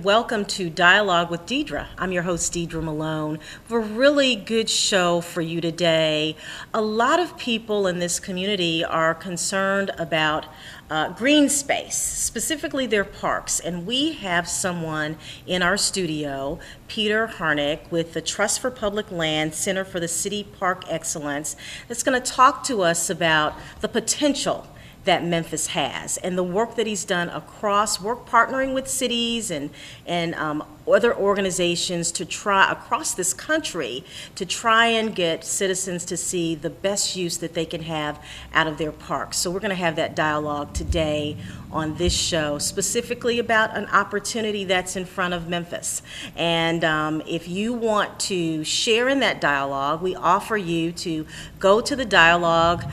welcome to Dialogue with Deidre. I'm your host, Deidre Malone. We have a really good show for you today. A lot of people in this community are concerned about green space, specifically their parks, and we have someone in our studio, Peter Harnik, with the Trust for Public Land Center for the City Park Excellence, that's going to talk to us about the potential that Memphis has and the work that he's done partnering with cities and other organizations to try across this country to try and get citizens to see the best use that they can have out of their parks. So we're going to have that dialogue today on this show, specifically about an opportunity that's in front of Memphis. And if you want to share in that dialogue, we offer you to go to the Dialogue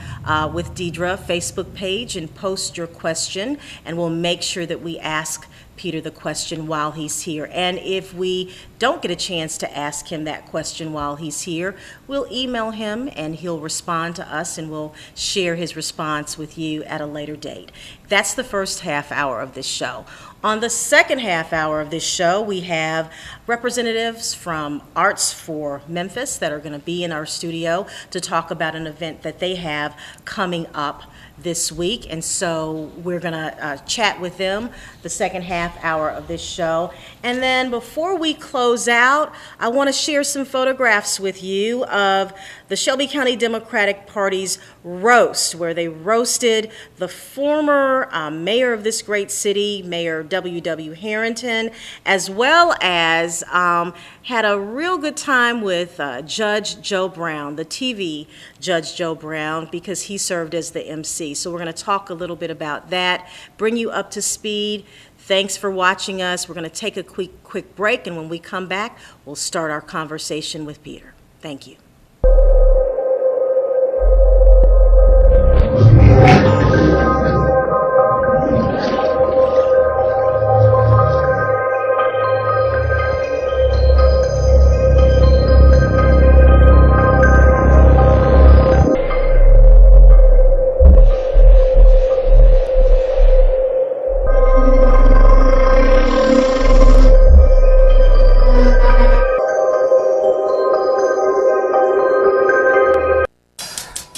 with Deidre Facebook page and post your question, and we'll make sure that we ask Peter the question while he's here. And if we don't get a chance to ask him that question while he's here, we'll email him and he'll respond to us and we'll share his response with you at a later date. That's the first half hour of this show. On the second half hour of this show, we have representatives from Arts for Memphis that are going to be in our studio to talk about an event that they have coming up this week, and so we're going to chat with them the second half hour of this show. And then before we close out, I want to share some photographs with you of the Shelby County Democratic Party's roast, where they roasted the former mayor of this great city, Mayor W.W. Harrington, as well as had a real good time with Judge Joe Brown, the TV Judge Joe Brown, because he served as the MC. So we're going to talk a little bit about that, bring you up to speed. Thanks for watching us. We're going to take a quick break, and when we come back, we'll start our conversation with Peter. Thank you.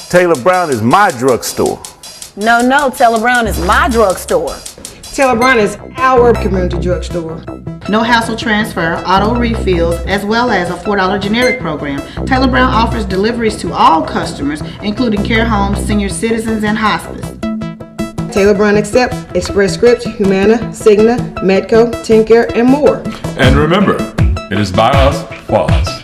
Taylor Brown is my drugstore. No, Taylor Brown is my drugstore. Taylor Brown is our community drugstore. No hassle transfer, auto refills, as well as a $4 generic program. Taylor Brown offers deliveries to all customers, including care homes, senior citizens, and hospice. Taylor Brown accepts Express Scripts, Humana, Cigna, Medco, TennCare, and more. And remember, it is by us, for us.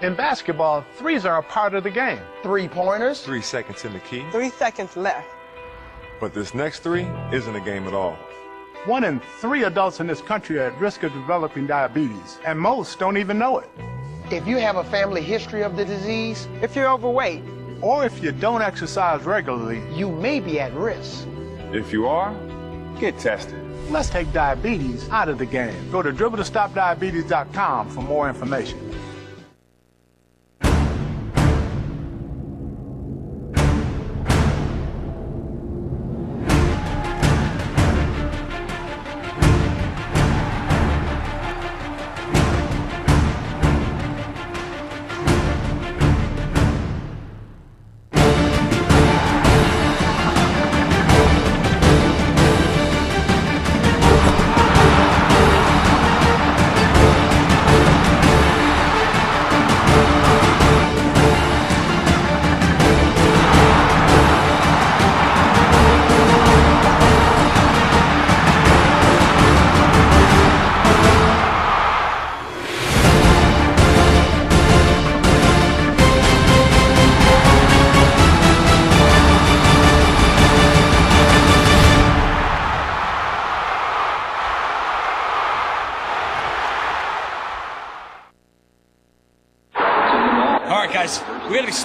In basketball, threes are a part of the game. 3-pointers. 3 seconds in the key. 3 seconds left. But this next 3 isn't a game at all. 1 in 3 adults in this country are at risk of developing diabetes, and most don't even know it. If you have a family history of the disease, if you're overweight, or if you don't exercise regularly, you may be at risk. If you are, get tested. Let's take diabetes out of the game. Go to DribbleToStopDiabetes.com for more information.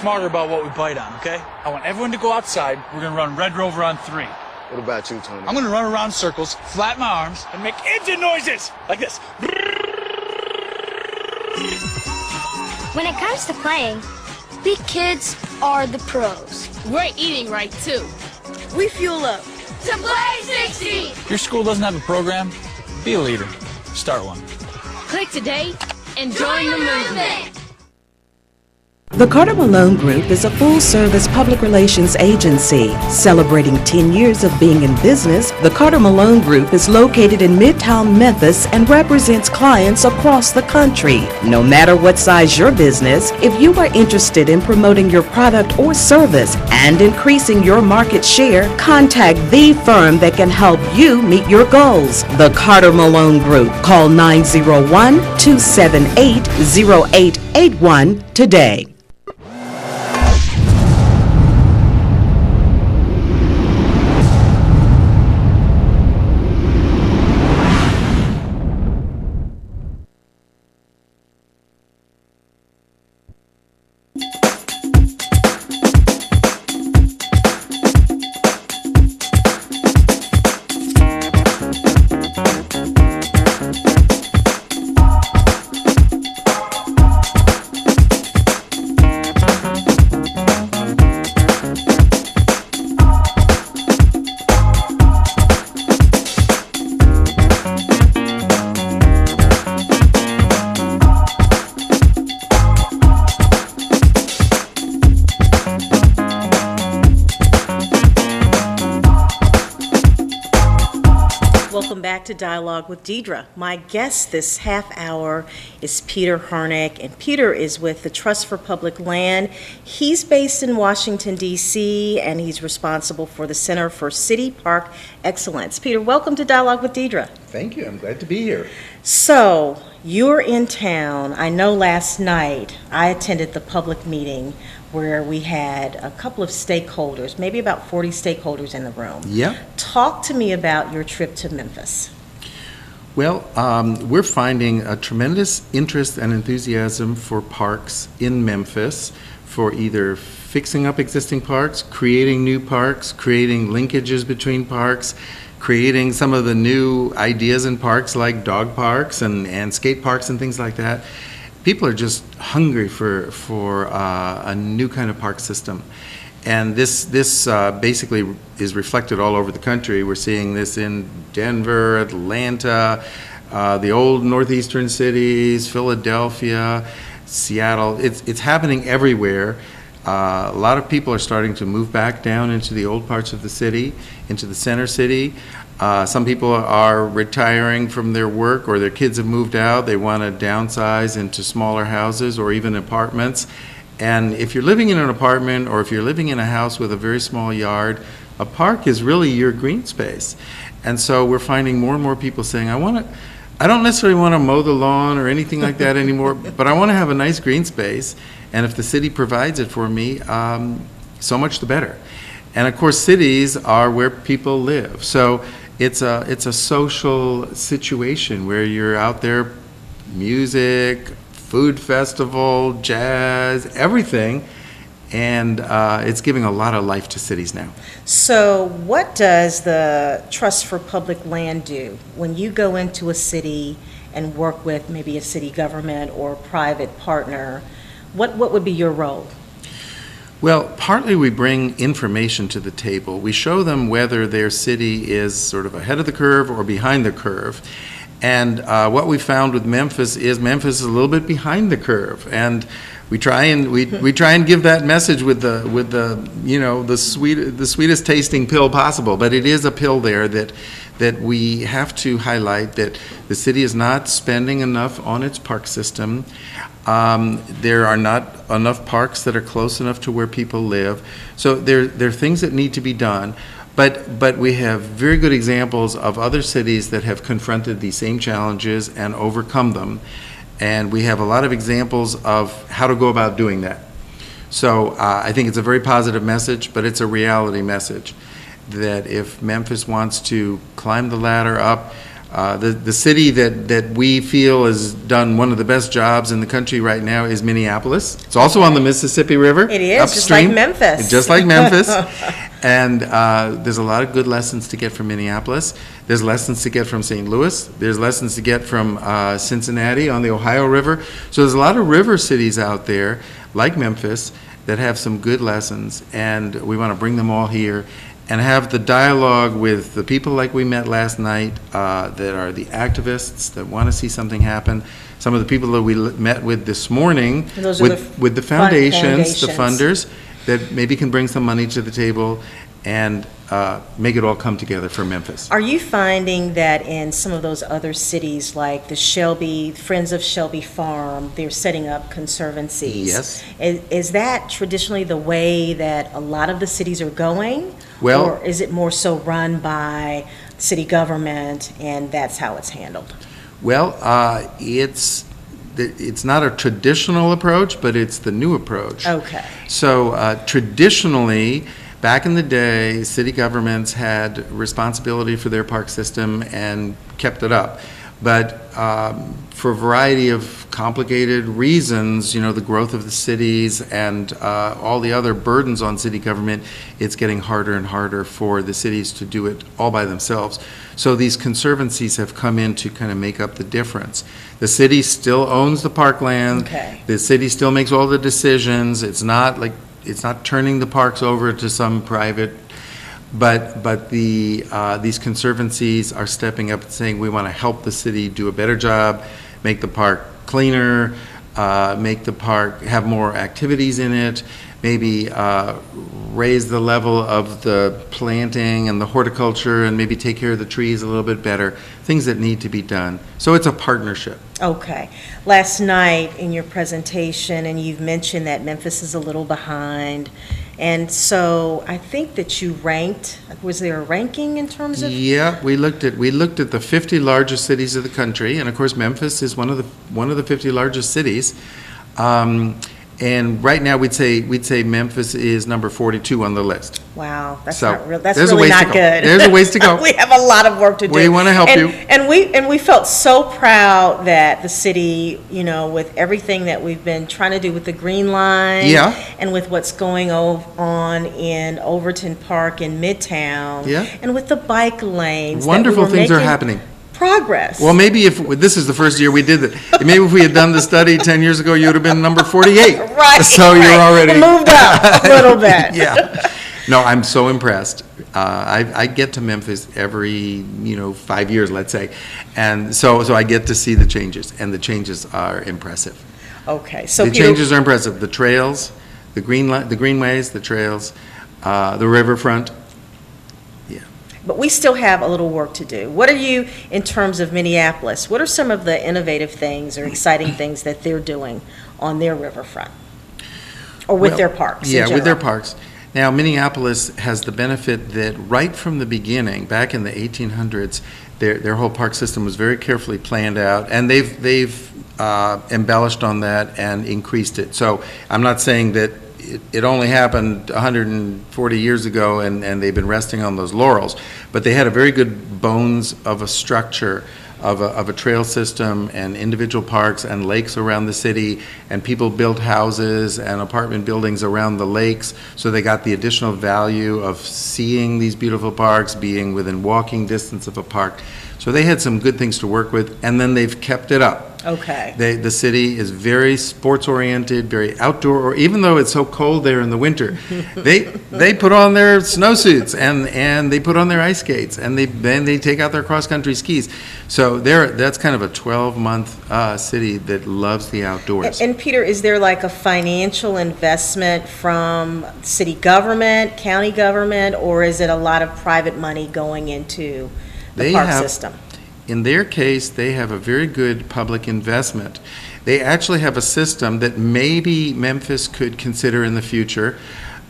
smarter about what we bite on, okay? I want everyone to go outside. We're gonna run Red Rover on 3. What about you, Tony? I'm gonna run around in circles, flatten my arms, and make engine noises like this. When it comes to playing, we kids are the pros. We're eating right, too. We fuel up to play 60. Your school doesn't have a program? Be a leader. Start one. Click today and join the movement. The Carter Malone Group is a full-service public relations agency. Celebrating 10 years of being in business, the Carter Malone Group is located in Midtown Memphis and represents clients across the country. No matter what size your business, if you are interested in promoting your product or service and increasing your market share, contact the firm that can help you meet your goals. The Carter Malone Group. Call 901-278-0881 today. Welcome back to Dialogue with Deidre. My guest this half hour is Peter Harnik, and Peter is with the Trust for Public Land. He's based in Washington, D.C., and he's responsible for the Center for City Park Excellence. Peter, welcome to Dialogue with Deidre. Thank you. I'm glad to be here. So, you're in town. I know last night I attended the public meeting where we had a couple of stakeholders, maybe about 40 stakeholders in the room. Yeah. Talk to me about your trip to Memphis. Well, we're finding a tremendous interest and enthusiasm for parks in Memphis, for either fixing up existing parks, creating new parks, creating linkages between parks, creating some of the new ideas in parks like dog parks and skate parks and things like that. People are just hungry for a new kind of park system. And this basically is reflected all over the country. We're seeing this in Denver, Atlanta, the old northeastern cities, Philadelphia, Seattle. It's happening everywhere. A lot of people are starting to move back down into the old parts of the city, into the center city. Some people are retiring from their work, or their kids have moved out. They want to downsize into smaller houses or even apartments. And if you're living in an apartment, or if you're living in a house with a very small yard, a park is really your green space. And so we're finding more and more people saying, I don't necessarily want to mow the lawn or anything like that anymore, but I want to have a nice green space. And if the city provides it for me, so much the better. And of course, cities are where people live. So it's a social situation where you're out there, music, food festival, jazz, everything, and it's giving a lot of life to cities now. So what does the Trust for Public Land do when you go into a city and work with maybe a city government or private partner? What would be your role? Well, partly we bring information to the table. We show them whether their city is sort of ahead of the curve or behind the curve. And what we found with Memphis is a little bit behind the curve. And we try and give that message with the you know, the sweetest tasting pill possible. But it is a pill there that we have to highlight, that the city is not spending enough on its park system. There are not enough parks that are close enough to where people live. So there are things that need to be done. But we have very good examples of other cities that have confronted these same challenges and overcome them. And we have a lot of examples of how to go about doing that. So I think it's a very positive message, but it's a reality message that if Memphis wants to climb the ladder up, The city that we feel has done one of the best jobs in the country right now is Minneapolis. It's also on the Mississippi River. It is, upstream, just like Memphis. just like Memphis. And there's a lot of good lessons to get from Minneapolis. There's lessons to get from St. Louis. There's lessons to get from Cincinnati on the Ohio River. So there's a lot of river cities out there, like Memphis, that have some good lessons, and we want to bring them all here and have the dialogue with the people like we met last night that are the activists that want to see something happen. Some of the people that we met with this morning with the foundations, the funders, that maybe can bring some money to the table and make it all come together for Memphis. Are you finding that in some of those other cities, like the Friends of Shelby Farm, they're setting up conservancies? Yes. Is that traditionally the way that a lot of the cities are going? Well, or is it more so run by city government and that's how it's handled? Well, it's not a traditional approach, but it's the new approach. Okay. So traditionally, back in the day, city governments had responsibility for their park system and kept it up. But for a variety of complicated reasons, the growth of the cities and all the other burdens on city government, it's getting harder and harder for the cities to do it all by themselves. So these conservancies have come in to kind of make up the difference. The city still owns the parkland. Okay. The city still makes all the decisions. It's not turning the parks over to some private, but these conservancies are stepping up and saying we want to help the city do a better job, make the park cleaner, make the park have more activities in it, maybe raise the level of the planting and the horticulture and maybe take care of the trees a little bit better, things that need to be done. So it's a partnership. Okay. Last night in your presentation, and you've mentioned that Memphis is a little behind, and so I think that you ranked, was there a ranking in terms of? Yeah, we looked at the 50 largest cities of the country, and of course Memphis is one of the 50 largest cities. And right now, we'd say Memphis is number 42 on the list. Wow, that's so not real. That's really not good. There's a ways to go. We have a lot of work to do. We want to help you. And we felt so proud that the city, with everything that we've been trying to do with the Green Line, and with what's going on in Overton Park in Midtown, and with the bike lanes. Wonderful things are happening. Progress. Well, maybe if this is the first year we did it, maybe if we had done the study 10 years ago, you would have been number 48. Right. So you're already moved up a little bit. Yeah. No, I'm so impressed. I get to Memphis every 5 years, let's say, and so I get to see the changes, and the changes are impressive. Okay. So the changes are impressive. The trails, the greenways, the trails, the riverfront. But we still have a little work to do. What are you, in terms of Minneapolis, what are some of the innovative things or exciting things that they're doing on their riverfront? Or with their parks in general? With their parks. Now, Minneapolis has the benefit that right from the beginning, back in the 1800s, their whole park system was very carefully planned out, and they've embellished on that and increased it. So I'm not saying that it only happened 140 years ago and they've been resting on those laurels, but they had a very good bones of a structure of a trail system and individual parks and lakes around the city, and people built houses and apartment buildings around the lakes, so they got the additional value of seeing these beautiful parks, being within walking distance of a park. So they had some good things to work with, and then they've kept it up. Okay. The city is very sports-oriented, very outdoor, even though it's so cold there in the winter. They put on their snowsuits and they put on their ice skates, and then they take out their cross-country skis. So that's kind of a 12-month city that loves the outdoors. And Peter, is there like a financial investment from city government, county government, or is it a lot of private money going into the park system? In their case, they have a very good public investment. They actually have a system that maybe Memphis could consider in the future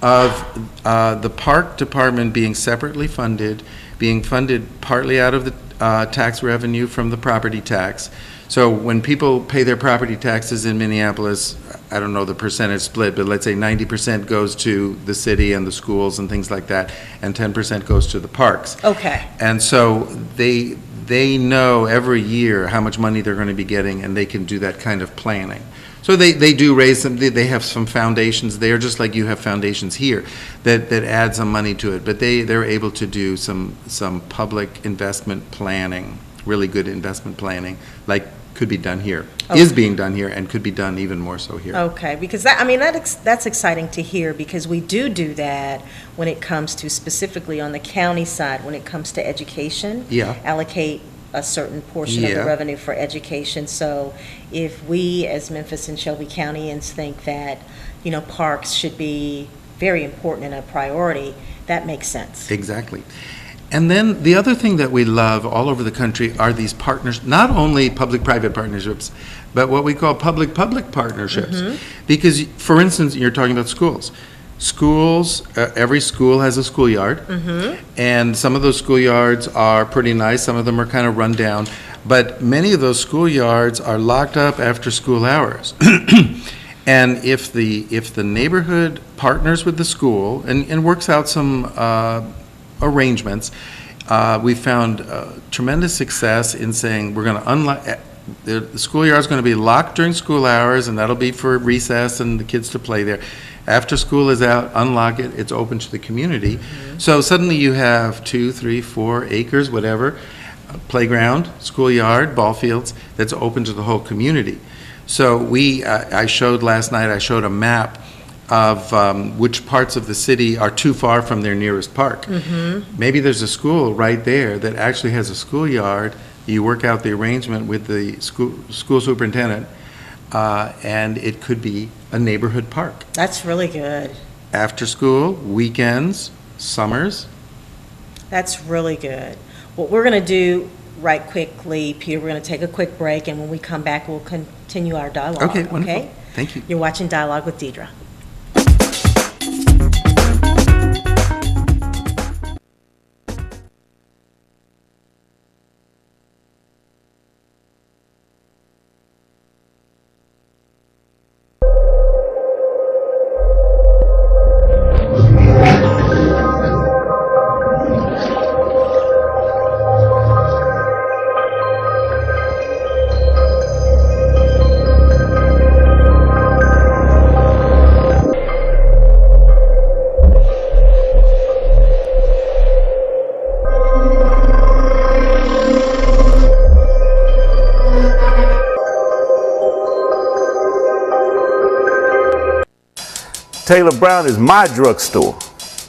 of the park department being separately funded, being funded partly out of the tax revenue from the property tax. So when people pay their property taxes in Minneapolis, I don't know the percentage split, but let's say 90% goes to the city and the schools and things like that, and 10% goes to the parks. Okay. And so they they know every year how much money they're going to be getting, and they can do that kind of planning. So they do raise some, they have some foundations there, just like you have foundations here, that add some money to it. But they're able to do some public investment planning, really good investment planning, like could be done here, is being done here, and could be done even more so here. Okay, because that's exciting to hear, because we do that when it comes to, specifically on the county side, when it comes to education. Yeah. Allocate a certain portion of the revenue for education. So if we as Memphis and Shelby Countyans think that, parks should be very important and a priority, that makes sense. Exactly. And then the other thing that we love all over the country are these partners, not only public-private partnerships, but what we call public-public partnerships. Because, for instance, you're talking about schools. Schools, every school has a schoolyard, and some of those schoolyards are pretty nice, some of them are kind of run down, but many of those schoolyards are locked up after school hours. And if the neighborhood partners with the school and works out some arrangements, we found tremendous success in saying we're going to unlock, the schoolyard is going to be locked during school hours, and that'll be for recess and the kids to play there. After school is out, unlock it, it's open to the community. So suddenly you have 2, 3, 4 acres, whatever, playground, schoolyard, ball fields, that's open to the whole community. So I showed last night, I showed a map of which parts of the city are too far from their nearest park. Maybe there's a school right there that actually has a schoolyard. You work out the arrangement with the school superintendent, and it could be a neighborhood park. That's really good. After school, weekends, summers. That's really good. What we're going to do right quickly, Peter, we're going to take a quick break, and when we come back, we'll continue our dialogue. Okay, wonderful. Okay? Thank you. You're watching Dialogue with Deidre. Taylor Brown is my drugstore.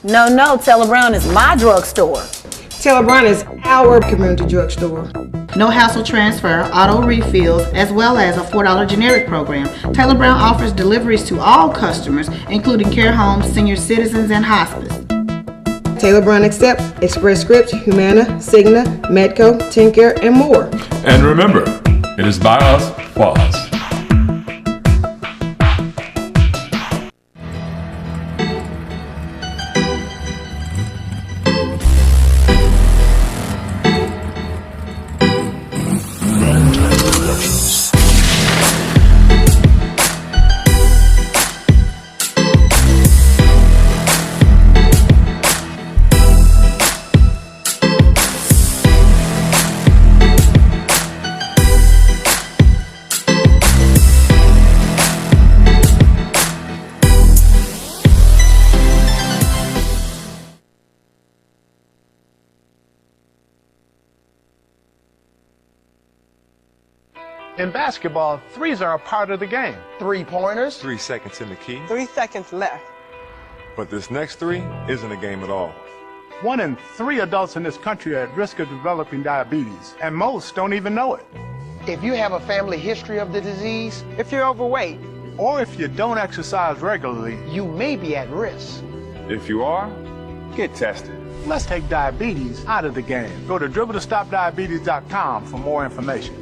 No, Taylor Brown is my drugstore. Taylor Brown is our community drugstore. No hassle transfer, auto refills, as well as a $4 generic program. Taylor Brown offers deliveries to all customers, including care homes, senior citizens, and hospice. Taylor Brown accepts Express Scripts, Humana, Cigna, Medco, TennCare, and more. And remember, it is by us, for us. In basketball, threes are a part of the game. 3-pointers. 3 seconds in the key. 3 seconds left. But this next 3 isn't a game at all. 1 in 3 adults in this country are at risk of developing diabetes, and most don't even know it. If you have a family history of the disease, if you're overweight, or if you don't exercise regularly, you may be at risk. If you are, get tested. Let's take diabetes out of the game. Go to DribbleToStopDiabetes.com for more information.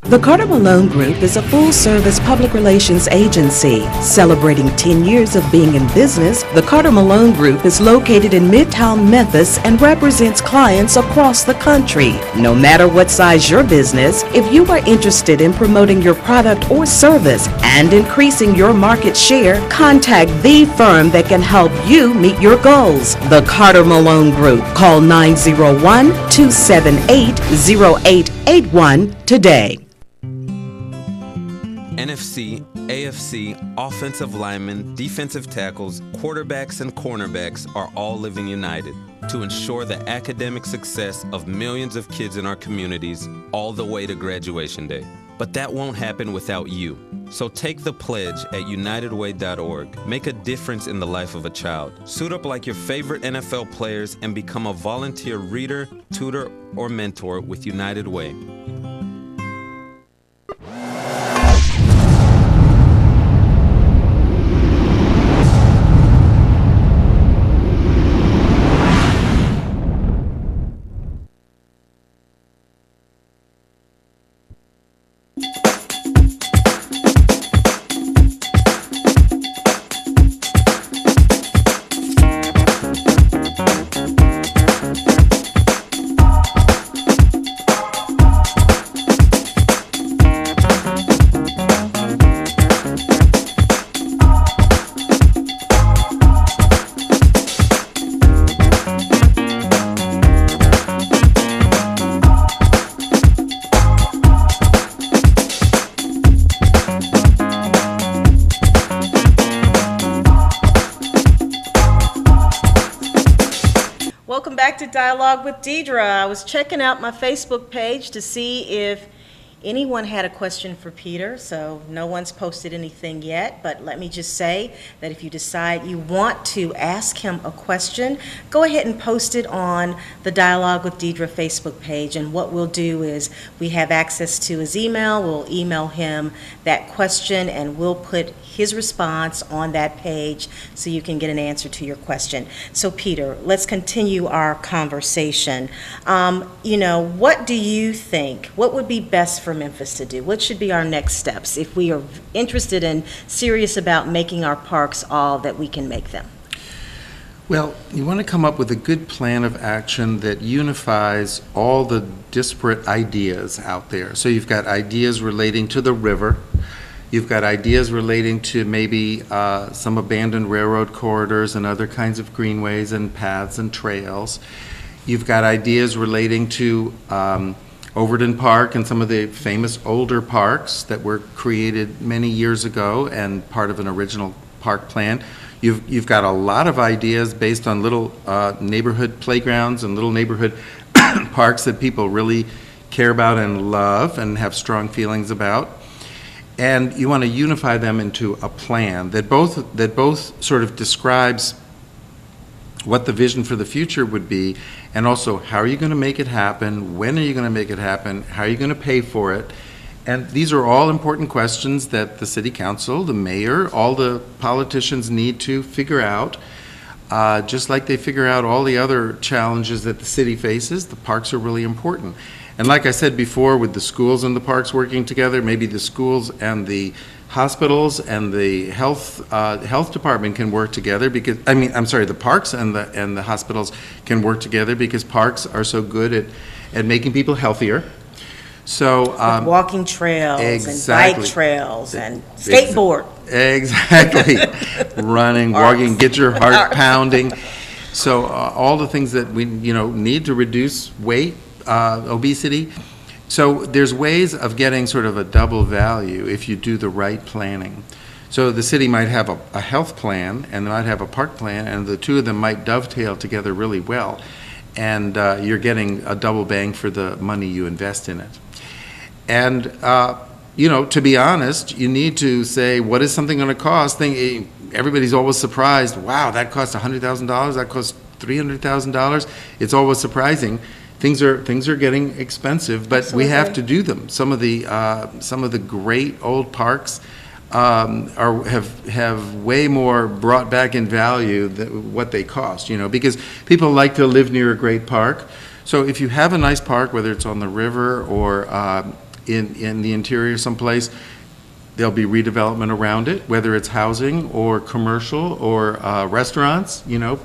The Carter Malone Group is a full-service public relations agency. Celebrating 10 years of being in business, the Carter Malone Group is located in Midtown Memphis and represents clients across the country. No matter what size your business, if you are interested in promoting your product or service and increasing your market share, contact the firm that can help you meet your goals. The Carter Malone Group. Call 901-278-0881 today. NFC, AFC, offensive linemen, defensive tackles, quarterbacks, and cornerbacks are all living united to ensure the academic success of millions of kids in our communities all the way to graduation day. But that won't happen without you. So take the pledge at unitedway.org. Make a difference in the life of a child. Suit up like your favorite NFL players and become a volunteer reader, tutor, or mentor with United Way. Welcome back to Dialogue with Deidre. I was checking out my Facebook page to see if anyone had a question for Peter, so no one's posted anything yet, but let me just say that if you decide you want to ask him a question, go ahead and post it on the Dialogue with Deidre Facebook page, and what we'll do is we have access to his email. We'll email him that question, and we'll put his response on that page so you can get an answer to your question. So Peter, let's continue our conversation. What do you think? What would be best for Memphis to do? What should be our next steps if we are interested and serious about making our parks all that we can make them? Well, you want to come up with a good plan of action that unifies all the disparate ideas out there. So you've got ideas relating to the river. You've got ideas relating to maybe some abandoned railroad corridors and other kinds of greenways and paths and trails. You've got ideas relating to Overton Park and some of the famous older parks that were created many years ago and part of an original park plan. You've got a lot of ideas based on little neighborhood playgrounds and little neighborhood parks that people really care about and love and have strong feelings about. And you want to unify them into a plan that both sort of describes what the vision for the future would be, and also how are you going to make it happen, when are you going to make it happen, how are you going to pay for it. And these are all important questions that the city council, the mayor, all the politicians need to figure out. Just like they figure out all the other challenges that the city faces, the parks are really important. And like I said before, with the schools and the parks working together, maybe the schools and the hospitals and the health department can work together because, the parks and the hospitals can work together because parks are so good at making people healthier. So with walking trails and bike trails and skateboard. Exactly. Running, walking, get your heart pounding. So all the things that we need to reduce weight, obesity. So there's ways of getting sort of a double value if you do the right planning. So the city might have a health plan and they might have a park plan, and the two of them might dovetail together really well. And you're getting a double bang for the money you invest in it. And, to be honest, you need to say, what is something going to cost? Everybody's always surprised. Wow, that cost $100,000. That cost $300,000. It's always surprising. Things are getting expensive, but Absolutely. We have to do them. Some of the great old parks have way more brought back in value than what they cost. Because people like to live near a great park. So if you have a nice park, whether it's on the river or in the interior someplace. There'll be redevelopment around it, whether it's housing or commercial or restaurants, and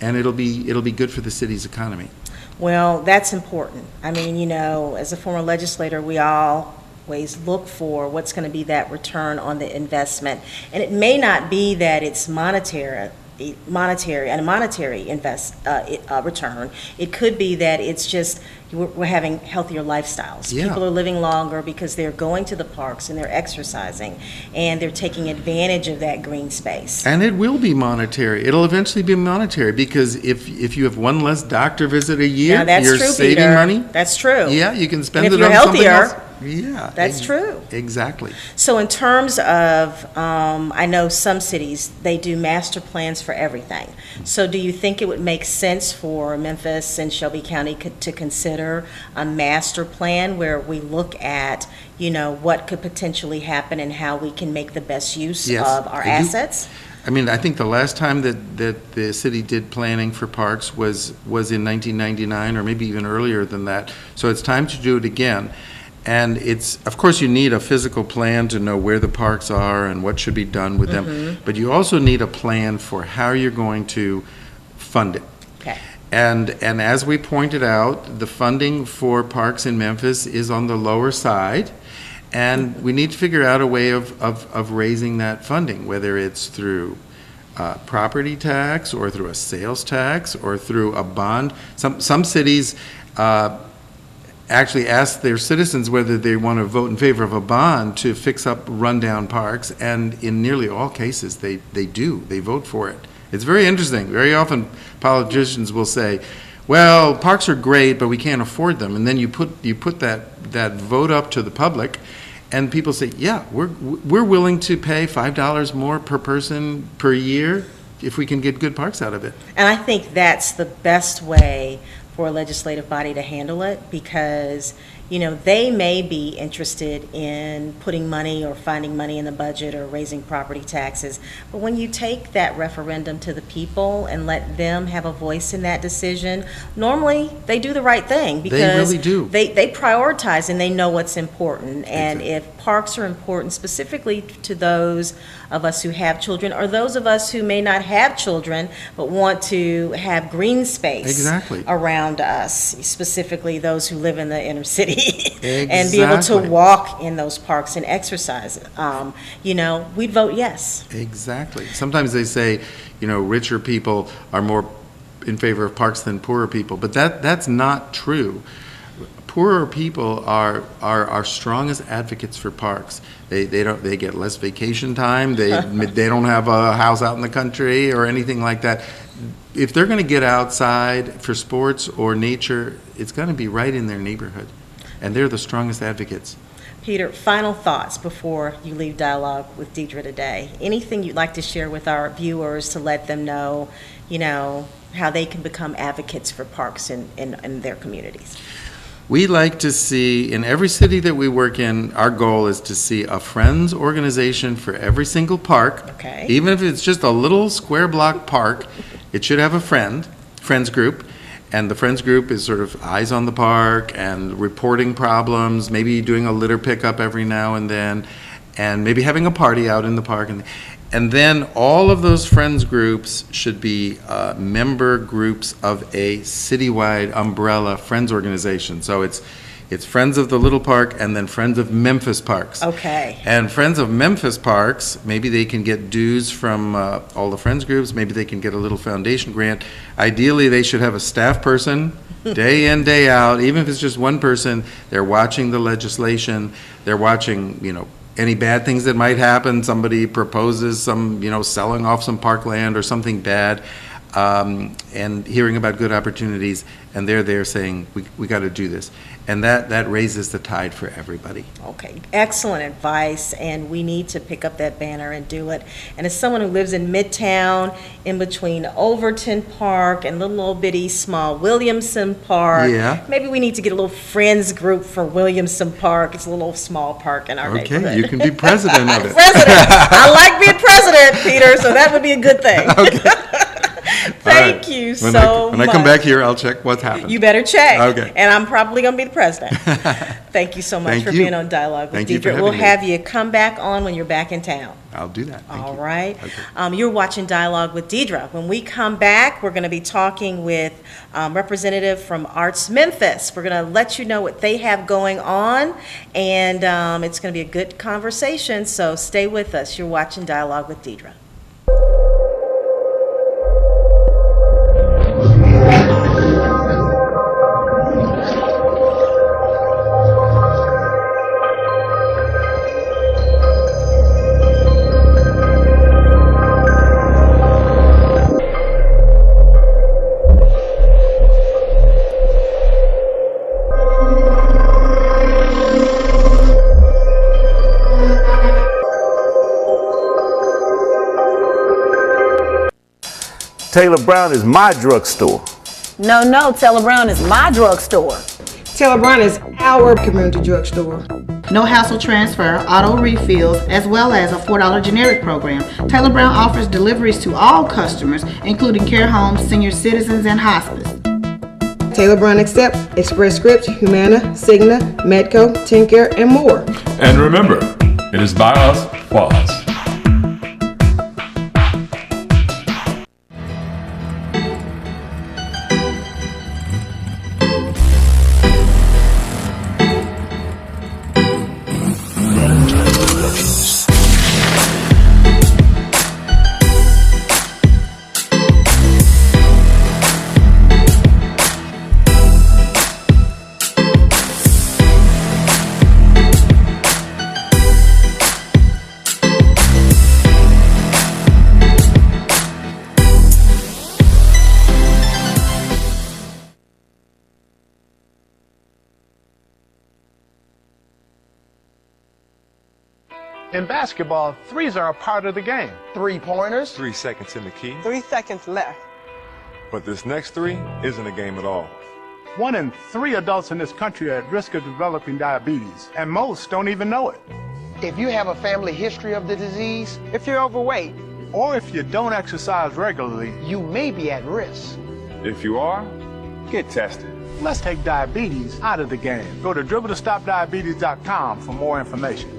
it'll be good for the city's economy. Well, that's important. I mean, as a former legislator, we always look for what's going to be that return on the investment. And it may not be that it's monetary return. It could be that it's just we're having healthier lifestyles. Yeah. People are living longer because they're going to the parks and they're exercising and they're taking advantage of that green space. And it will be monetary. It'll eventually be monetary because if you have one less doctor visit a year, you're true, saving Peter. money. That's true. Yeah, you can spend and it if on you're something healthier, else. Yeah, that's true. Exactly. So in terms of, I know some cities, they do master plans for everything. So do you think it would make sense for Memphis and Shelby County to consider a master plan where we look at, what could potentially happen and how we can make the best use of our assets? I mean, I think the last time that the city did planning for parks was in 1999 or maybe even earlier than that. So it's time to do it again. And of course, you need a physical plan to know where the parks are and what should be done with them. But you also need a plan for how you're going to fund it. Okay. And as we pointed out, the funding for parks in Memphis is on the lower side. And we need to figure out a way of raising that funding, whether it's through property tax or through a sales tax or through a bond. Some cities actually ask their citizens whether they want to vote in favor of a bond to fix up rundown parks, and in nearly all cases they do. They vote for it. It's very interesting. Very often politicians will say, well, parks are great, but we can't afford them. And then you put that vote up to the public, and people say, yeah, we're willing to pay $5 more per person per year if we can get good parks out of it. And I think that's the best way for a legislative body to handle it, because they may be interested in putting money or finding money in the budget or raising property taxes. But when you take that referendum to the people and let them have a voice in that decision, normally they do the right thing because they really do. They prioritize and they know what's important. And exactly. If parks are important specifically to those of us who have children or those of us who may not have children but want to have green space around us, specifically those who live in the inner city. And be able to walk in those parks and exercise, we'd vote yes. Exactly. Sometimes they say, richer people are more in favor of parks than poorer people, but that's not true. Poorer people are our strongest advocates for parks. They get less vacation time. They don't have a house out in the country or anything like that. If they're going to get outside for sports or nature, it's going to be right in their neighborhood. And they're the strongest advocates. Peter, final thoughts before you leave Dialogue with Deidre today. Anything you'd like to share with our viewers to let them know, how they can become advocates for parks in their communities? We like to see, in every city that we work in, our goal is to see a Friends organization for every single park. Okay. Even if it's just a little square block park, it should have a Friends group. And the Friends group is sort of eyes on the park and reporting problems, maybe doing a litter pickup every now and then, and maybe having a party out in the park. And then all of those Friends groups should be member groups of a citywide umbrella Friends organization. So it's Friends of the Little Park and then Friends of Memphis Parks. Okay. And Friends of Memphis Parks, maybe they can get dues from all the Friends groups. Maybe they can get a little foundation grant. Ideally, they should have a staff person day in, day out. Even if it's just one person, they're watching the legislation. They're watching, any bad things that might happen. Somebody proposes some, selling off some parkland or something bad. And hearing about good opportunities, and they're there saying, we got to do this. And that raises the tide for everybody. Okay, excellent advice, and we need to pick up that banner and do it. And as someone who lives in Midtown, in between Overton Park and little old bitty small Williamson Park, maybe we need to get a little Friends group for Williamson Park. It's a little small park in our neighborhood. Okay, you can be president of it. President! I like being president, Peter, so that would be a good thing. Okay. Thank you When so When much. I come back here, I'll check what's happened. You better check. Okay. And I'm probably going to be the president. Thank you so much Thank for you. being on Dialogue with Thank you for Deidre. having We'll me. have you come back on when you're back in town. I'll do that. Thank All you. right. Okay. You're watching Dialogue with Deidre. When we come back, we're going to be talking with representative from Arts Memphis. We're going to let you know what they have going on, and it's going to be a good conversation, so stay with us. You're watching Dialogue with Deidre. Taylor Brown is my drugstore. No, Taylor Brown is my drugstore. Taylor Brown is our community drugstore. No hassle transfer, auto refills, as well as a $4 generic program. Taylor Brown offers deliveries to all customers, including care homes, senior citizens, and hospice. Taylor Brown accepts Express Scripts, Humana, Cigna, Medco, TennCare, and more. And remember, it is by us, for us. In basketball, threes are a part of the game. 3-pointers. 3 seconds in the key. 3 seconds left. But this next 3 isn't a game at all. 1 in 3 adults in this country are at risk of developing diabetes, and most don't even know it. If you have a family history of the disease, If you're overweight, Or if you don't exercise regularly, you may be at risk. If you are, get tested. let's take diabetes out of the game. Go to dribble2stopdiabetes.com for more information.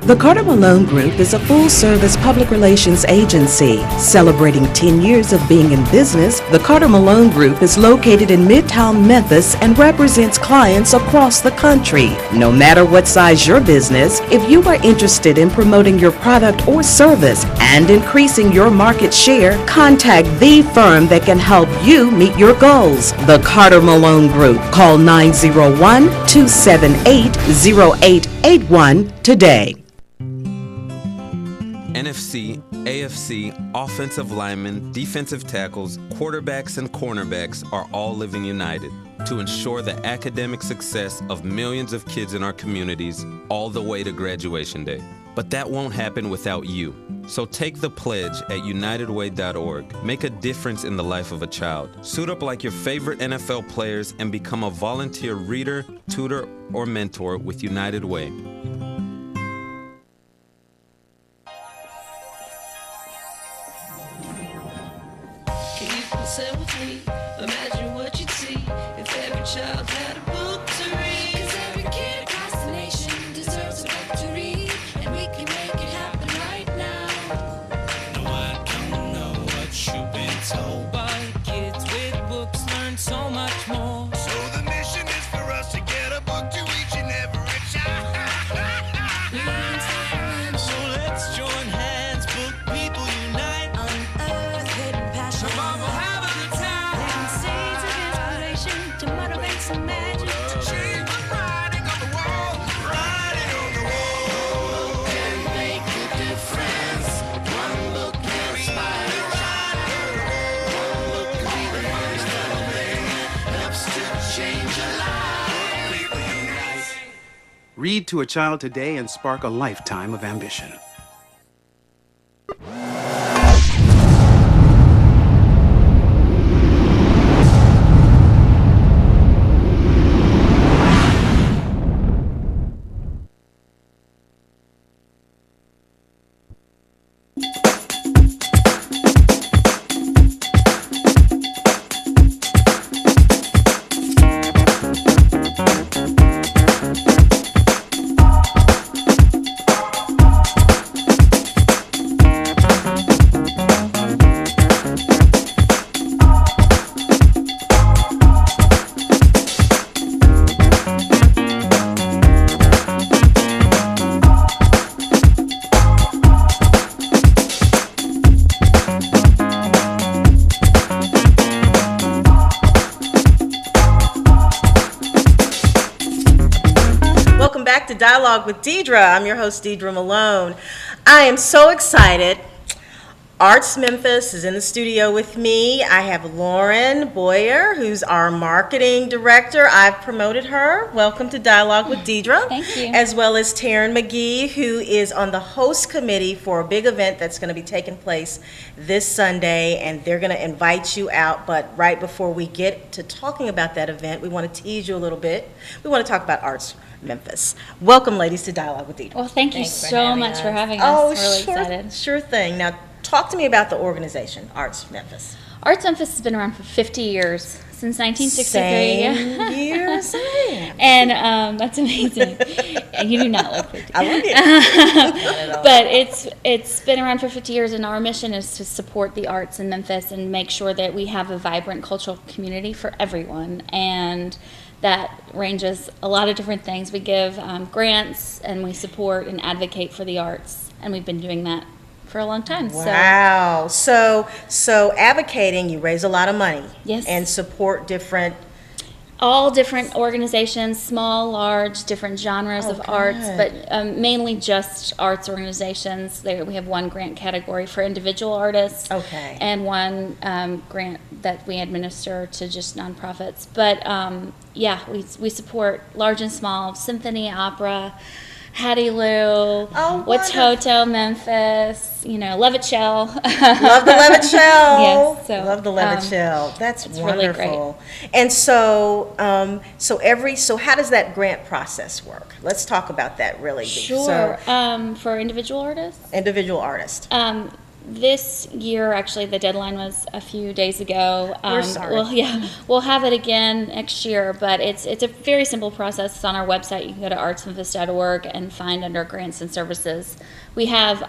The Carter Malone Group is a full-service public relations agency. Celebrating 10 years of being in business, the Carter Malone Group is located in Midtown Memphis and represents clients across the country. No matter what size your business, if you are interested in promoting your product or service and increasing your market share, contact the firm that can help you meet your goals. The Carter Malone Group. Call 901-278-0881 today. NFC, AFC, offensive linemen, defensive tackles, quarterbacks, and cornerbacks are all living united to ensure the academic success of millions of kids in our communities all the way to graduation day. But that won't happen without you. So take the pledge at unitedway.org. Make a difference in the life of a child. Suit up like your favorite NFL players and become a volunteer reader, tutor, or mentor with United Way. Sit with me, imagine what you'd see if every child had a book to read. 'Cause every kid across the nation deserves a book to read, and we can make it happen right now. No, I don't know what you've been told by kids with books. Read to a child today and spark a lifetime of ambition. Back to Dialogue with Deidre. I'm your host, Deidre Malone. I am so excited. Arts Memphis is in the studio with me. I have Lauren Boyer, who's our marketing director. I've promoted her. Welcome to Dialogue with Deidre. Thank you. As well as Tarrin McGhee, who is on the host committee for a big event that's going to be taking place this Sunday, and they're going to invite you out. But right before we get to talking about that event, we want to tease you a little bit. We want to talk about Arts Memphis. Welcome, ladies, to Dialogue with Deidre. Well, thank you so much for having us. Oh, really sure, excited. Sure thing. Now, talk to me about the organization, Arts Memphis. Arts Memphis has been around for 50 years, since 1963. Same year, same. And that's amazing. And you do not look 50. I look it. Not at all. But it's been around for 50 years, and our mission is to support the arts in Memphis and make sure that we have a vibrant cultural community for everyone. And that ranges a lot of different things. We give grants, and we support and advocate for the arts, and we've been doing that for a long time. Wow. So advocating, you raise a lot of money. Yes. And support all different organizations, small, large, different genres of arts, but mainly just arts organizations. We have one grant category for individual artists, and one grant that we administer to just nonprofits. But we support large and small, symphony, opera, Hattie Lou, What's Hotel, Memphis, Levitt Shell. Love the Levitt Shell. Yes, love the Levitt Shell. That's wonderful. Really great. And so how does that grant process work? Let's talk about that really. Sure. For individual artists? Individual artists. This year, actually, the deadline was a few days ago. We're sorry. We'll have it again next year, but it's a very simple process. It's on our website. You can go to artsmemphis.org and find under grants and services. We have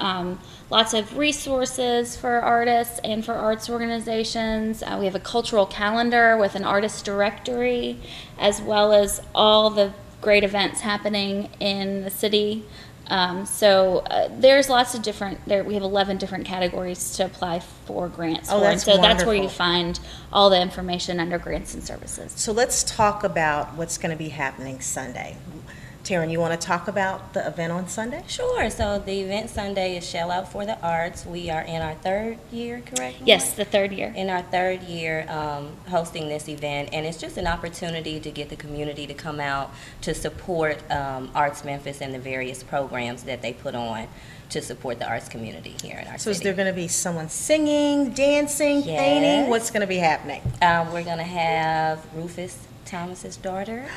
lots of resources for artists and for arts organizations. We have a cultural calendar with an artist directory, as well as all the great events happening in the city. There's lots of different, we have 11 different categories to apply for grants for. That's so wonderful. That's where you find all the information under grants and services. So let's talk about what's going to be happening Sunday. Tarrin, you want to talk about the event on Sunday? Sure. So the event Sunday is Shell Out for the Arts. We are in our third year, correct? Yes, the third year. In our third year hosting this event, and it's just an opportunity to get the community to come out to support Arts Memphis and the various programs that they put on to support the arts community here in our city. So is there going to be someone singing, dancing, painting? What's going to be happening? We're going to have Rufus Thomas's daughter.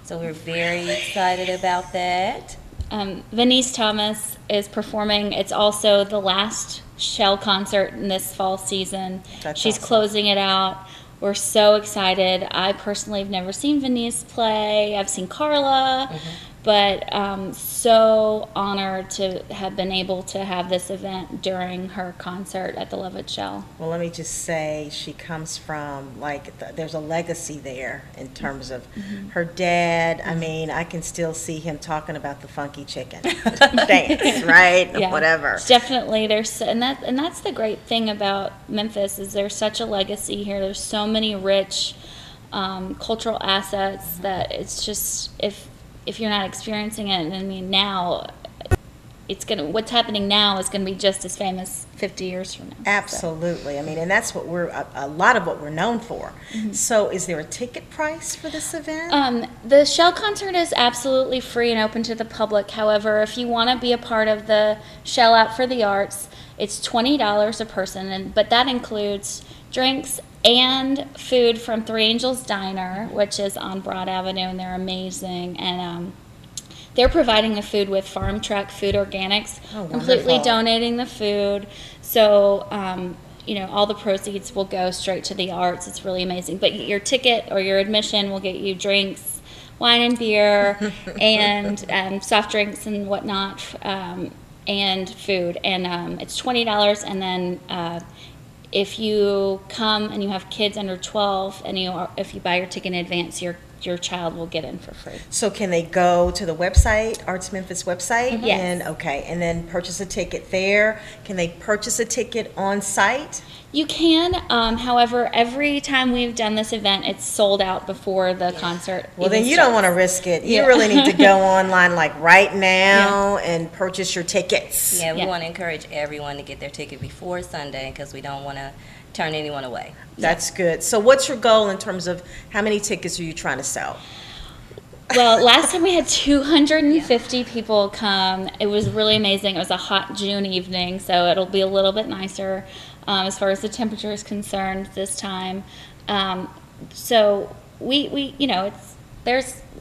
So we're very excited about that. Venice Thomas is performing. It's also the last Shell concert in this fall season. She's awesome. Closing it out. We're so excited. I personally have never seen Venice play. I've seen Carla, but so honored to have been able to have this event during her concert at the Levitt Shell. Well, let me just say she comes from, there's a legacy there in terms of her dad. I mean, I can still see him talking about the funky chicken dance, right? Yeah, whatever. Definitely. And that's the great thing about Memphis is there's such a legacy here. There's so many rich cultural assets that it's just, if you're not experiencing it, I mean, now what's happening now is gonna be just as famous 50 years from now. Absolutely. I mean, and that's what a lot of what we're known for. Mhm. So is there a ticket price for this event? The Shell concert is absolutely free and open to the public. However, if you want to be a part of the Shell Out for the Arts, it's $20 a person, but that includes drinks and food from Three Angels Diner, which is on Broad Avenue, and they're amazing. And they're providing the food with farm truck food organics, completely wonderful. donating the food. So, all the proceeds will go straight to the arts. It's really amazing. But your ticket or your admission will get you drinks, wine and beer, and soft drinks and whatnot, and food. And it's $20. And then if you come and you have kids under 12, and if you buy your ticket in advance, your child will get in for free. So can they go to the website, Arts Memphis website? Mhm. Yes. And then purchase a ticket there? Can they purchase a ticket on site? You can, however, every time we've done this event, it's sold out before the concert. Well, even then you don't starts. want to risk it. You Yeah. really need to go online like right now and purchase your tickets. Yeah, we want to encourage everyone to get their ticket before Sunday because we don't want to turn anyone away. That's good. So what's your goal in terms of how many tickets are you trying to sell? Well, last time we had 250 people come. It was really amazing. It was a hot June evening, so it'll be a little bit nicer as far as the temperature is concerned this time. So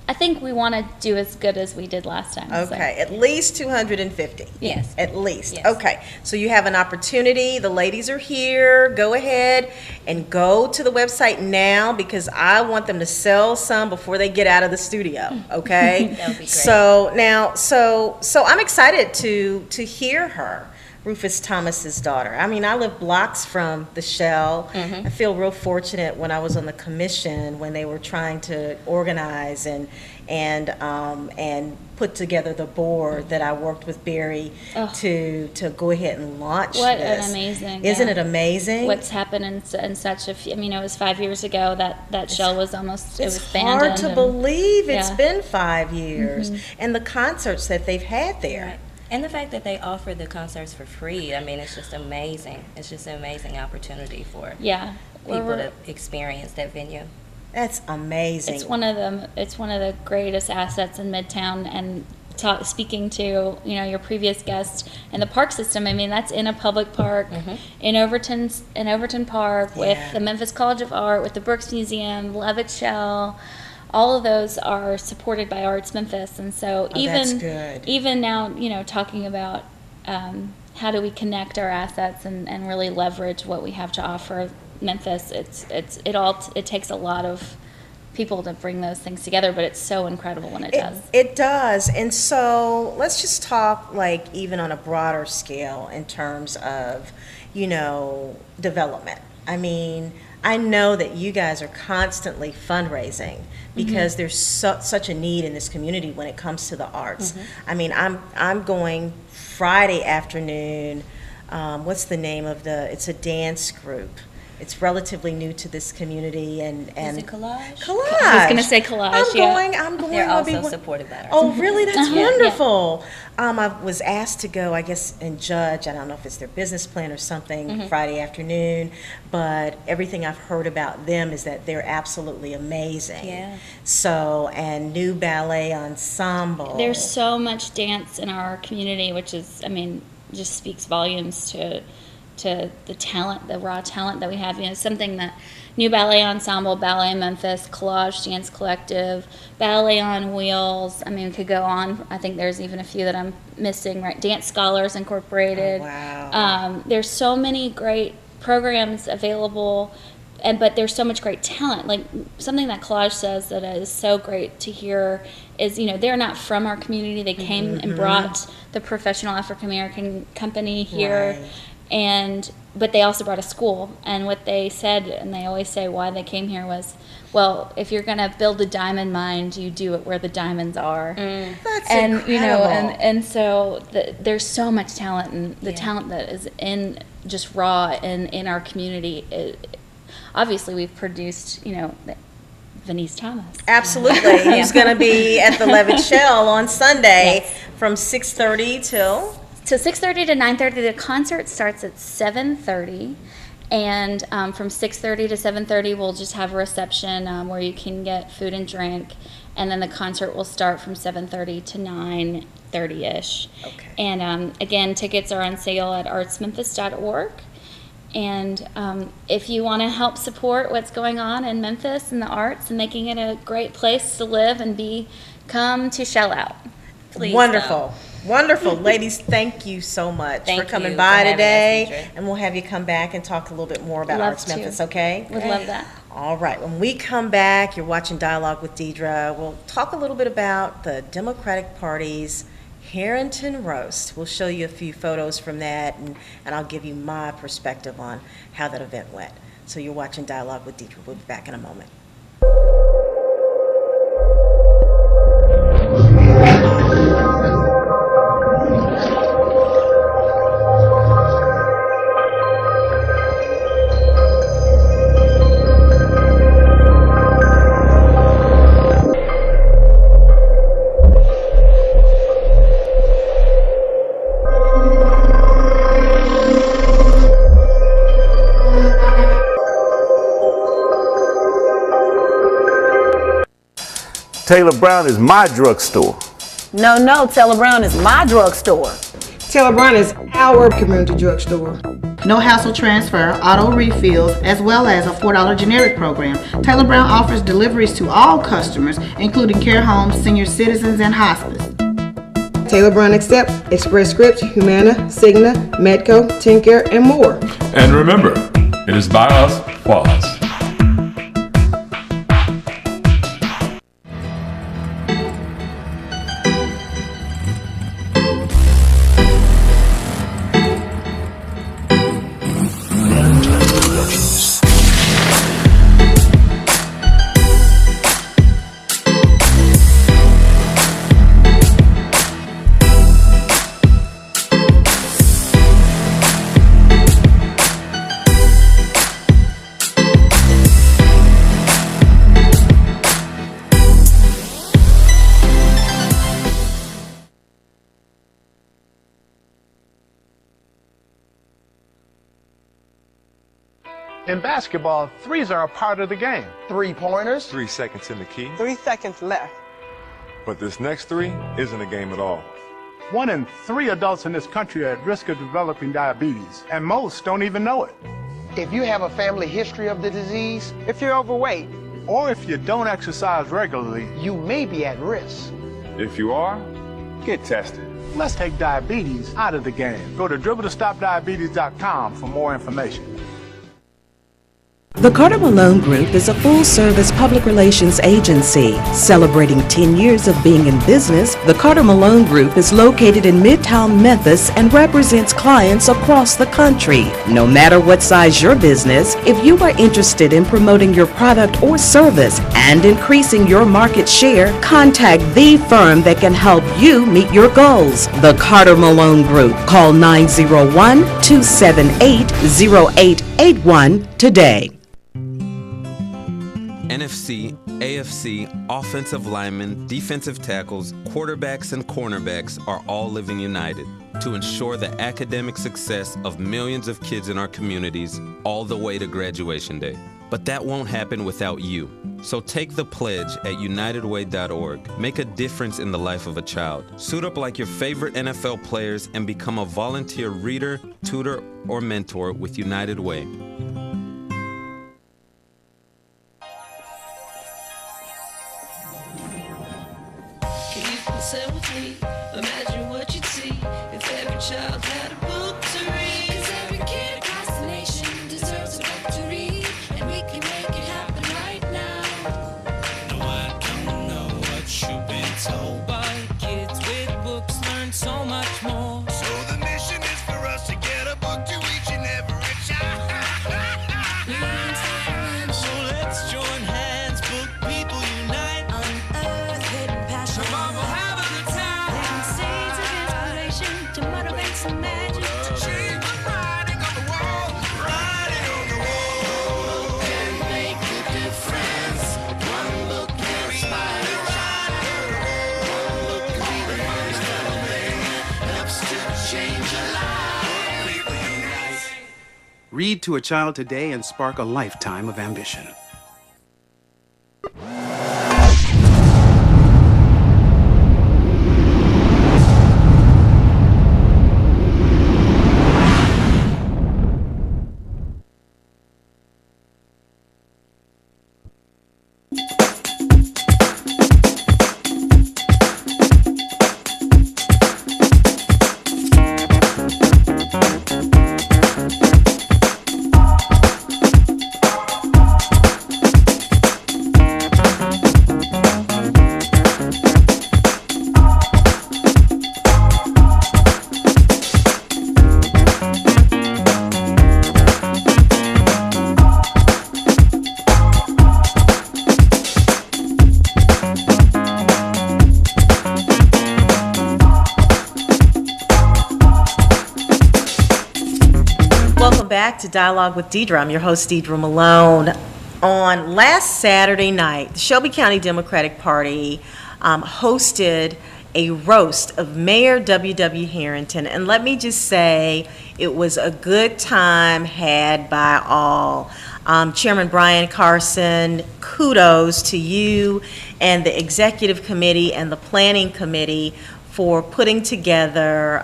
I think we want to do as good as we did last time. Okay, at least 250. Yes. At least. Yes. Okay, so you have an opportunity. The ladies are here. Go ahead and go to the website now because I want them to sell some before they get out of the studio. Okay. That would be great. So now, so I'm excited to hear her. Rufus Thomas's daughter. I mean, I live blocks from the Shell. Mhm. I feel real fortunate when I was on the commission when they were trying to organize and put together the board that I worked with Barry to go ahead and launch What this. an amazing! Isn't it amazing? What's happened in such a few? I mean, it was 5 years ago that Shell was almost it was It's abandoned. hard to and- believe it's yeah. been 5 years, Mhm. and the concerts that they've had there. And the fact that they offer the concerts for free, I mean, it's just amazing. It's just an amazing opportunity for Yeah. people We're- to experience that venue. That's amazing. It's one of the greatest assets in Midtown. And speaking to your previous guest and the park system, I mean that's in a public park in Overton Park with the Memphis College of Art, with the Brooks Museum, Levitt Shell. All of those are supported by Arts Memphis, and so that's good. even now, talking about how do we connect our assets and really leverage what we have to offer Memphis. It takes a lot of people to bring those things together, but it's so incredible when it does. It does. And so let's just talk like even on a broader scale in terms of, development. I mean, I know that you guys are constantly fundraising because there's such a need in this community when it comes to the arts. I mean, I'm going Friday afternoon. What's the name of it's a dance group. It's relatively new to this community, and Is it Collage? Collage. I was going to say Collage. I'm going. They're I'll be also one- supported by Arts. Oh, really? That's Yeah. wonderful. I was asked to go, I guess, and judge. I don't know if it's their business plan or something Friday afternoon, but everything I've heard about them is that they're absolutely amazing. Yeah. So, and new ballet ensemble. There's so much dance in our community, which is, just speaks volumes to the talent, the raw talent that we have. Something that New Ballet Ensemble, Ballet Memphis, Collage Dance Collective, Ballet on Wheels. We could go on. I think there's even a few that I'm missing, right? Dance Scholars Incorporated. Oh, wow. There's so many great programs available, but there's so much great talent. Like something that Collage says that is so great to hear is, they're not from our community. They came and brought the professional African American company here. Right. But they also brought a school, and what they said, and they always say why they came here was, well, if you're going to build a diamond mine, you do it where the diamonds are. That's incredible. And so there's so much talent, and the talent that is in just raw in our community. Obviously, we've produced, Venice Thomas. Absolutely. Who's going to be at the Levitt Shell on Sunday From 6:30 till? To 6:30 to 9:30. The concert starts at 7:30. And from 6:30 to 7:30, we'll just have a reception where you can get food and drink. And then the concert will start from 7:30 to 9:30-ish. Okay. And again, tickets are on sale at artsmemphis.org. And if you want to help support what's going on in Memphis and the arts and making it a great place to live and be, come to shell out. Please. Wonderful. Wonderful. Ladies, thank you so much for coming by today. And we'll have you come back and talk a little bit more about Arts Memphis, okay? Would love that. All right. When we come back, you're watching Dialogue with Deidre. We'll talk a little bit about the Democratic Party's Harrington Roast. We'll show you a few photos from that, and I'll give you my perspective on how that event went. So you're watching Dialogue with Deidre. We'll be back in a moment. Taylor Brown is my drugstore. No, Taylor Brown is my drugstore. Taylor Brown is our community drugstore. No hassle transfer, auto refills, as well as a $4 generic program. Taylor Brown offers deliveries to all customers, including care homes, senior citizens, and hospice. Taylor Brown accepts Express Scripts, Humana, Cigna, Medco, TennCare, and more. And remember, it is by us, for us. In basketball, threes are a part of the game. 3-pointers. 3 seconds in the key. 3 seconds left. But this next 3 isn't a game at all. 1 in 3 adults in this country are at risk of developing diabetes, and most don't even know it. If you have a family history of the disease, If you're overweight, Or if you don't exercise regularly, you may be at risk. If you are, get tested. let's take diabetes out of the game. Go to dribble2stopdiabetes.com for more information. The Carter Malone Group is a full-service public relations agency. Celebrating 10 years of being in business, the Carter Malone Group is located in Midtown Memphis and represents clients across the country. No matter what size your business, if you are interested in promoting your product or service and increasing your market share, contact the firm that can help you meet your goals. The Carter Malone Group. Call 901-278-0881 today. NFC, AFC, offensive linemen, defensive tackles, quarterbacks, and cornerbacks are all living united to ensure the academic success of millions of kids in our communities all the way to graduation day. But that won't happen without you. So take the pledge at unitedway.org. Make a difference in the life of a child. Suit up like your favorite NFL players and become a volunteer reader, tutor, or mentor with United Way. Say with me, imagine what you'd see if every child had a book to read. 'Cause every kid across the nation deserves a book to read, and we can make it happen right now. No, I don't know what you've been told, but kids with books learn so much more. So the mission is for us to get a book to each and every child. So let's join hands, book people unite, unearth hidden passion. Come on, we'll have a good time. Read to a child today and spark a lifetime of ambition. Back to Dialogue with Deidre. I'm your host, Deidre Malone. On last Saturday night, the Shelby County Democratic Party hosted a roast of Mayor W.W. Harrington, and let me just say it was a good time had by all. Chairman Brian Carson, kudos to you and the Executive Committee and the Planning Committee for putting together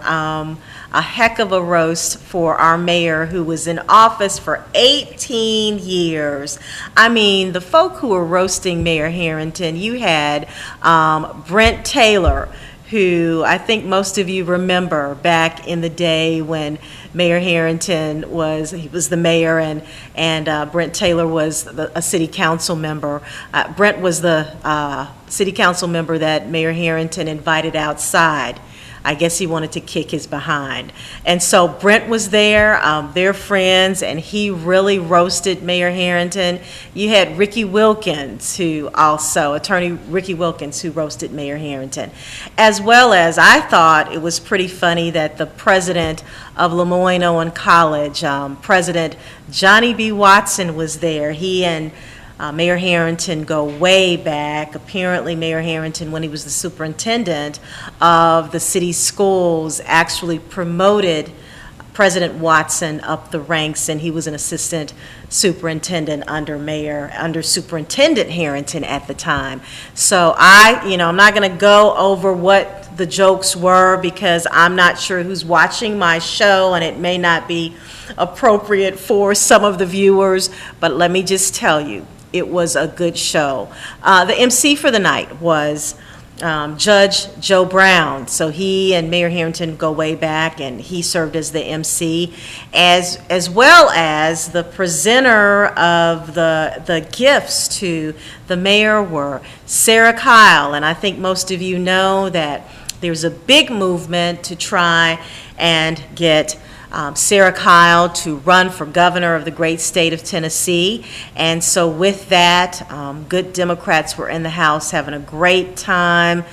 a heck of a roast for our mayor who was in office for 18 years. I mean, the folk who were roasting Mayor Harrington, you had Brent Taylor, who I think most of you remember back in the day when Mayor Harrington was the mayor and Brent Taylor was a city council member. Brent was the city council member that Mayor Harrington invited outside. I guess he wanted to kick his behind. And so Brent was there, they're friends, and he really roasted Mayor Harrington. You had Ricky Wilkins, Attorney Ricky Wilkins, who roasted Mayor Harrington. As well as, I thought it was pretty funny that the president of Lemoyne-Owen College, President Johnny B. Watson, was there. He and Mayor Harrington go way back. Apparently, Mayor Harrington, when he was the superintendent of the city schools, actually promoted President Watson up the ranks, and he was an assistant superintendent under Superintendent Harrington at the time. So I'm not going to go over what the jokes were because I'm not sure who's watching my show, and it may not be appropriate for some of the viewers, but let me just tell you, it was a good show. The MC for the night was Judge Joe Brown. So he and Mayor Harrington go way back, and he served as the MC, as well as the presenter of the gifts to the mayor were Sarah Kyle. And I think most of you know that there's a big movement to try and get Sarah Kyle to run for governor of the great state of Tennessee. And so with that, good Democrats were in the House having a great time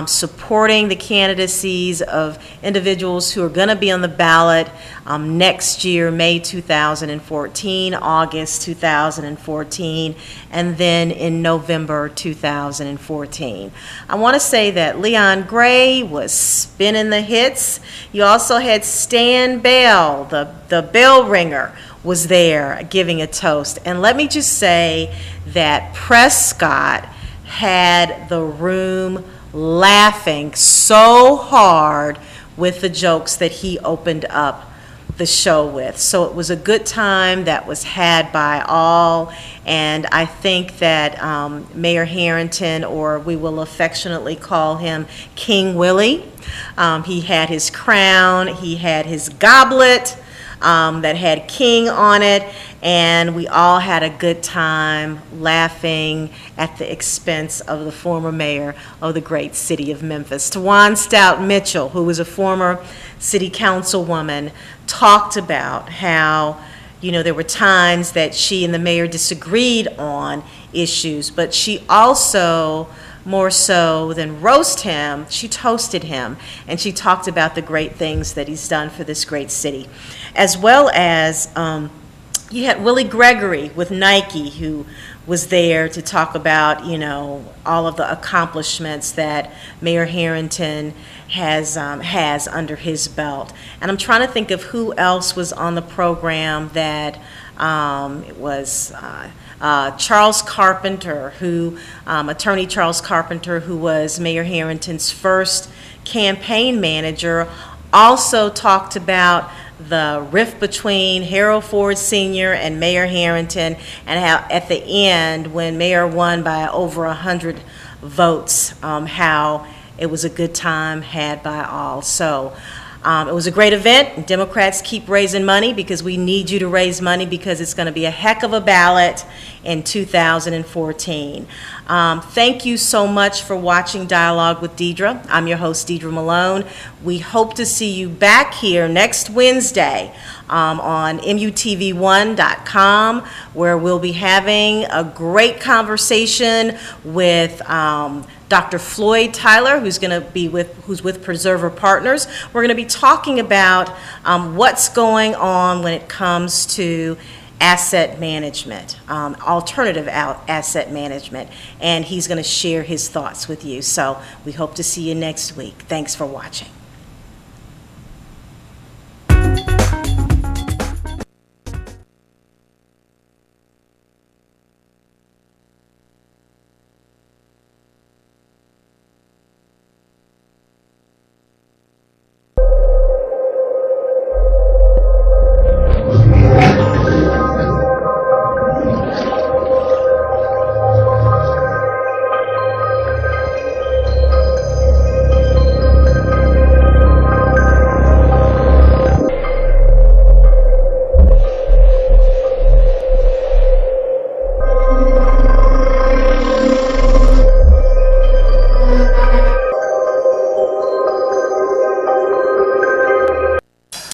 supporting the candidacies of individuals who are going to be on the ballot next year, May 2014, August 2014, and then in November 2014. I want to say that Leon Gray was spinning the hits. You also had Stan Bell, the bell ringer, was there giving a toast. And let me just say that Prescott had the room laughing so hard with the jokes that he opened up the show with. So it was a good time that was had by all, and I think that Mayor Harrington, or we will affectionately call him King Willie, he had his crown, he had his goblet that had King on it, and we all had a good time laughing at the expense of the former mayor of the great city of Memphis. Tawan Stout Mitchell, who was a former city councilwoman, talked about how, there were times that she and the mayor disagreed on issues, but she also, more so than roast him, she toasted him, and she talked about the great things that he's done for this great city. As well as you had Willie Gregory with Nike, who was there to talk about, you know, all of the accomplishments that Mayor Harrington has under his belt. And I'm trying to think of who else was on the program that it was Charles Carpenter, Attorney Charles Carpenter, who was Mayor Harrington's first campaign manager, also talked about the rift between Harold Ford Sr. and Mayor Harrington, and how at the end, when Mayor won by over 100 votes, how it was a good time had by all. So it was a great event. Democrats keep raising money because we need you to raise money, because it's going to be a heck of a ballot in 2014. Thank you so much for watching Dialogue with Deidre. I'm your host, Deidre Malone. We hope to see you back here next Wednesday on MUTV1.com, where we'll be having a great conversation with Dr. Floyd Tyler, who's with Preserver Partners. We're going to be talking about what's going on when it comes to asset management, alternative asset management, and he's going to share his thoughts with you. So we hope to see you next week. Thanks for watching.